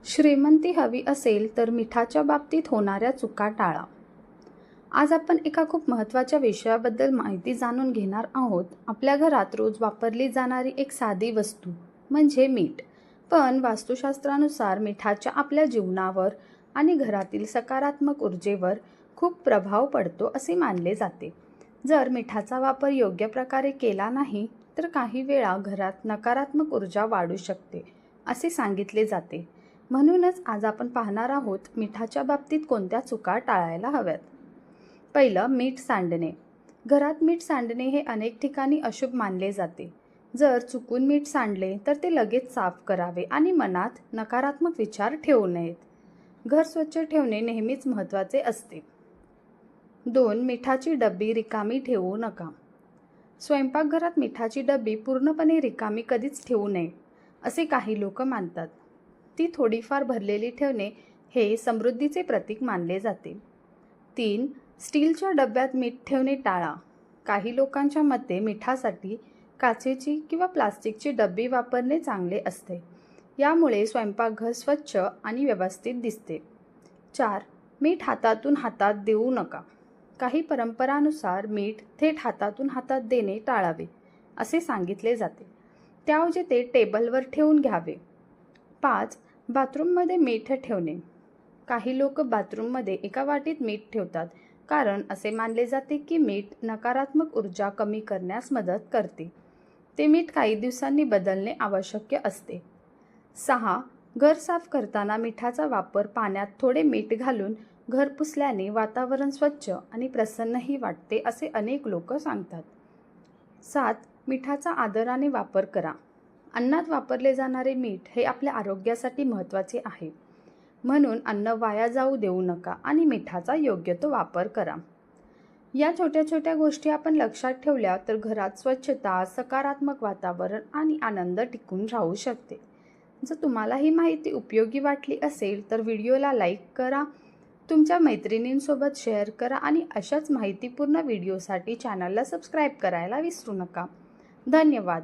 श्रीमंती हवी असेल तर मिठाच्या बाबतीत होणाऱ्या चुका टाळा. आज आपण एका खूप महत्त्वाच्या विषयाबद्दल माहिती जाणून घेणार आहोत. आपल्या घरात रोज वापरली जाणारी एक साधी वस्तू म्हणजे मीठ. पण वास्तुशास्त्रानुसार मिठाच्या आपल्या जीवनावर आणि घरातील सकारात्मक ऊर्जेवर खूप प्रभाव पडतो असे मानले जाते. जर मिठाचा वापर योग्य प्रकारे केला नाही तर काही वेळा घरात नकारात्मक ऊर्जा वाढू शकते असे सांगितले जाते. म्हणूनच आज आपण पाहणार आहोत मिठाच्या बाबतीत कोणत्या चुका टाळायला हव्यात. पहिलं, मीठ सांडणे. घरात मीठ सांडणे हे अनेक ठिकाणी अशुभ मानले जाते. जर चुकून मीठ सांडले तर ते लगेच साफ करावे आणि मनात नकारात्मक विचार ठेवू नयेत. घर स्वच्छ ठेवणे नेहमीच महत्त्वाचे असते. 2. मिठाची डबी रिकामी ठेवू नका. स्वयंपाकघरात मिठाची डबी पूर्णपणे रिकामी कधीच ठेवू नये असे काही लोक मानतात. ती थोडीफार भरलेली ठेवणे हे समृद्धीचे प्रतीक मानले जाते. 3. स्टीलच्या डब्यात मीठ ठेवणे टाळा. काही लोकांच्या मते मिठासाठी काचेची किंवा प्लास्टिकची डबी वापरणे चांगले असते. यामुळे स्वयंपाकघर स्वच्छ आणि व्यवस्थित दिसते. 4. मीठ हातातून हातात देऊ नका. काही परंपरानुसार मीठ थेट हातातून हातात देणे टाळावे असे सांगितले जाते. त्याऐवजी ते टेबलवर ठेवून घ्यावे. 5. बाथरूममध्ये मीठ ठेवणे. काही लोक बाथरूममध्ये एका वाटीत मीठ ठेवतात कारण असे मानले जाते की मीठ नकारात्मक ऊर्जा कमी करण्यास मदत करते. ते मीठ काही दिवसांनी बदलणे आवश्यक असते. 6. घर साफ करताना मिठाचा वापर पाण्यात थोडे मीठ घालून घर पुसल्याने वातावरण स्वच्छ आणि प्रसन्नही वाटते असे अनेक लोक सांगतात. 7. मिठाचा आदराने वापर करा. अन्नात वापरले जाणारे मीठ हे आपल्या आरोग्यासाठी महत्त्वाचे आहे. म्हणून अन्न वाया जाऊ देऊ नका आणि मिठाचा योग्य तो वापर करा. या छोट्या छोट्या गोष्टी आपण लक्षात ठेवल्या तर घरात स्वच्छता, सकारात्मक वातावरण आणि आनंद टिकून राहू शकते. जर तुम्हाला ही माहिती उपयोगी वाटली असेल तर व्हिडिओला लाईक करा, तुमच्या मैत्रिणींसोबत शेअर करा आणि अशाच माहितीपूर्ण व्हिडिओसाठी चॅनलला सबस्क्राईब करायला विसरू नका. धन्यवाद.